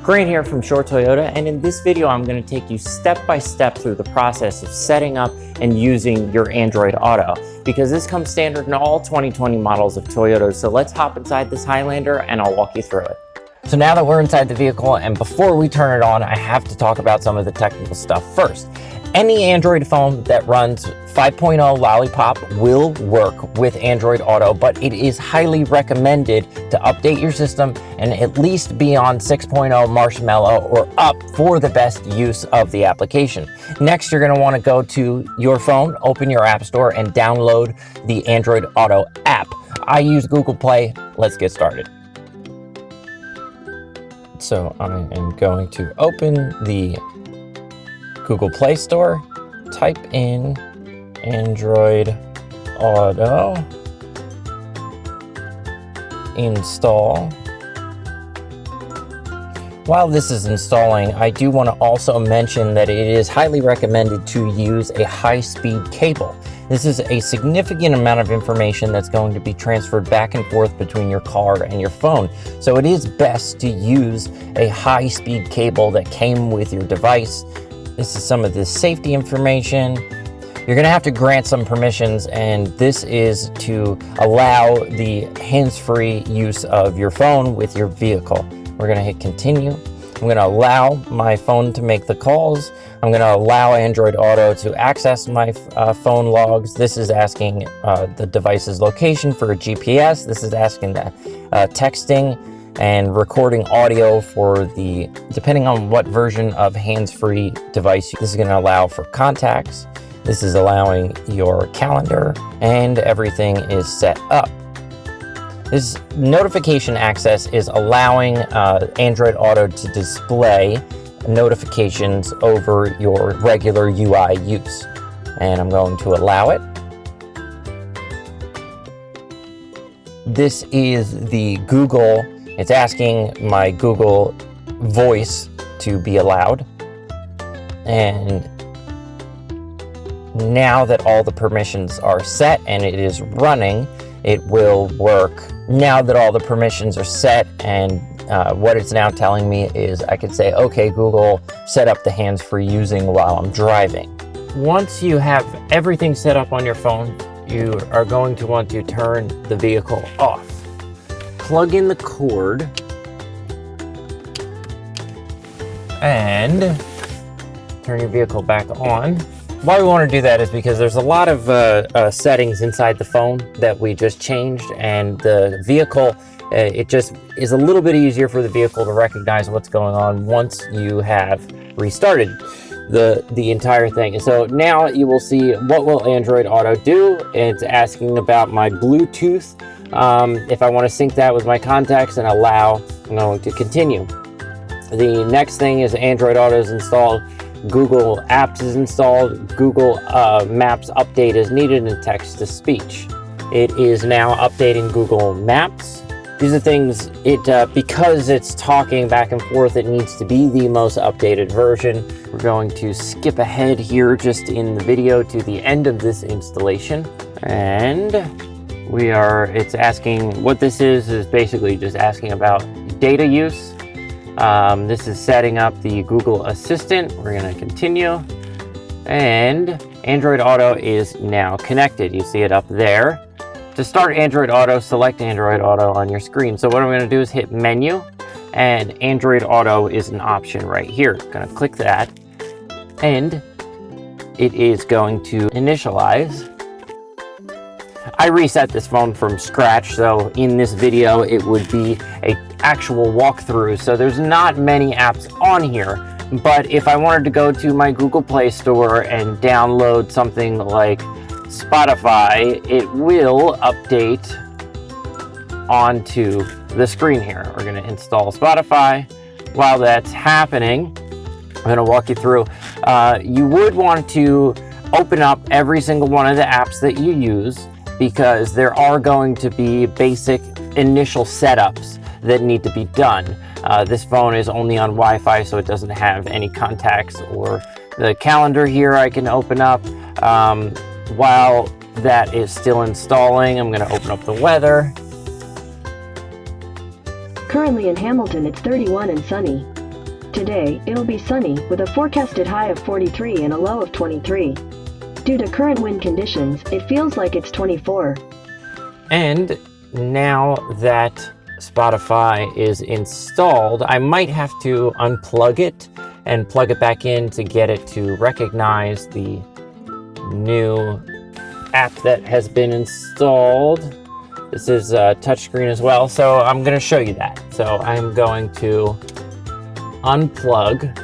Grant here from Shore Toyota, and in this video I'm going to take you step by step through the process of setting up and using your Android Auto, because this comes standard in all 2020 models of Toyotas. So let's hop inside this Highlander and I'll walk you through it. So now that we're inside the vehicle, and before we turn it on, I have to talk about some of the technical stuff first. Any Android phone that runs 5.0 Lollipop will work with Android Auto, but it is highly recommended to update your system and at least be on 6.0 Marshmallow or up for the best use of the application. Next, you're going to want to go to your phone, open your App Store, and download the Android Auto app. I use Google Play. Let's get started. So I am going to open the Google Play Store, type in Android Auto, install. While this is installing, I do want to also mention that it is highly recommended to use a high-speed cable. This is a significant amount of information that's going to be transferred back and forth between your car and your phone. So it is best to use a high-speed cable that came with your device. This is some of the safety information. You're going to have to grant some permissions, and this is to allow the hands-free use of your phone with your vehicle. We're going to hit continue. I'm going to allow my phone to make the calls. I'm going to allow Android Auto to access my phone logs. This is asking the device's location for a GPS. This is asking the texting and recording audio for the, depending on what version of hands-free device. This is going to allow for contacts. This is allowing your calendar, and everything is set up. This notification access is allowing Android Auto to display notifications over your regular UI use. And I'm going to allow it. This is the Google. It's asking my Google Voice to be allowed. And now that all the permissions are set and it is running, it will work. Now that all the permissions are set, and what it's now telling me is I can say, okay, Google, set up the hands-free using while I'm driving. Once you have everything set up on your phone, you are going to want to turn the vehicle off. Plug in the cord and turn your vehicle back on. Why we want to do that is because there's a lot of settings inside the phone that we just changed, and the vehicle, it just is a little bit easier for the vehicle to recognize what's going on once you have restarted the entire thing. And so now you will see what will Android Auto do. It's asking about my Bluetooth. If I want to sync that with my contacts and allow, I'm going to continue. The next thing is Android Auto is installed. Google Apps is installed. Google Maps update is needed, and text to speech. It is now updating Google Maps. These are things, because it's talking back and forth, it needs to be the most updated version. We're going to skip ahead here just in the video to the end of this installation. And it's asking, what this is basically just asking about data use. This is setting up the Google Assistant. We're going to continue. And Android Auto is now connected. You see it up there. To start Android Auto, select Android Auto on your screen. So what I'm going to do is hit Menu, and Android Auto is an option right here. I'm going to click that, and it is going to initialize. I reset this phone from scratch, so in this video it would be an actual walkthrough. So there's not many apps on here, but if I wanted to go to my Google Play Store and download something like Spotify, it will update onto the screen here. We're going to install Spotify. While that's happening, I'm going to walk you through. You would want to open up every single one of the apps that you use, because there are going to be basic initial setups that need to be done. This phone is only on Wi-Fi, so it doesn't have any contacts or the calendar here I can open up. While that is still installing, I'm going to open up the weather. Currently in Hamilton, it's 31 and sunny. Today, it'll be sunny with a forecasted high of 43 and a low of 23. Due to current wind conditions, it feels like it's 24. And now that Spotify is installed, I might have to unplug it and plug it back in to get it to recognize the new app that has been installed. This is a touchscreen as well, so I'm going to show you that. So I'm going to unplug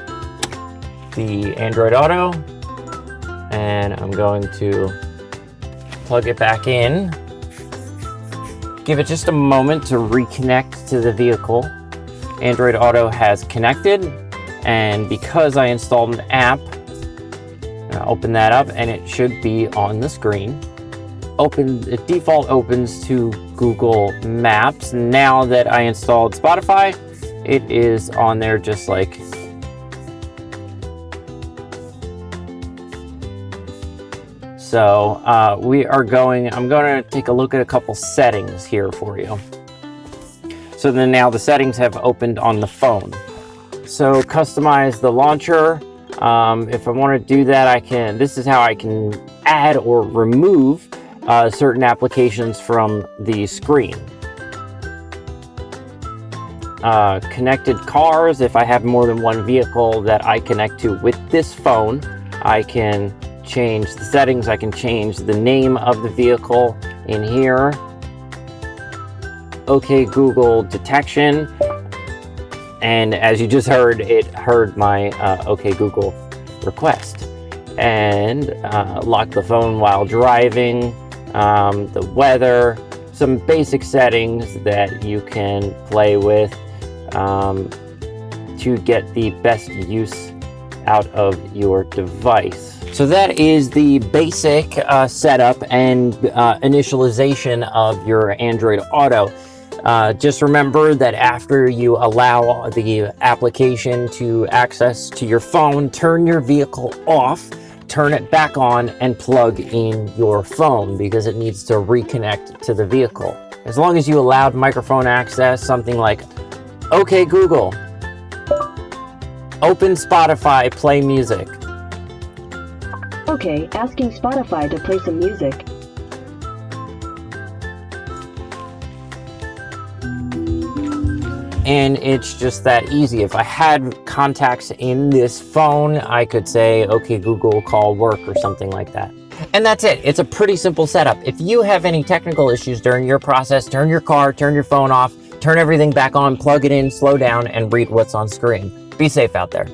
the Android Auto, and I'm going to plug it back in. Give it just a moment to reconnect to the vehicle. Android Auto has connected, and because I installed an app, I'll open that up and it should be on the screen. It default opens to Google Maps. Now that I installed Spotify, it is on there just like so. I'm going to take a look at a couple settings here for you. So then now the settings have opened on the phone. So customize the launcher. If I want to do that, this is how I can add or remove certain applications from the screen. Connected cars. If I have more than one vehicle that I connect to with this phone, I can change the settings. I can change the name of the vehicle in here. OK Google detection. And as you just heard, it heard my OK Google request. And lock the phone while driving, the weather, some basic settings that you can play with to get the best use out of your device. So that is the basic setup and initialization of your Android Auto. Just remember that after you allow the application to access to your phone, turn your vehicle off, turn it back on, and plug in your phone because it needs to reconnect to the vehicle. As long as you allowed microphone access, something like, OK Google, open Spotify, play music. Okay, asking Spotify to play some music. And it's just that easy. If I had contacts in this phone, I could say, OK Google, call work or something like that. And that's it. It's a pretty simple setup. If you have any technical issues during your process, turn your car, turn your phone off, turn everything back on, plug it in, slow down, and read what's on screen. Be safe out there.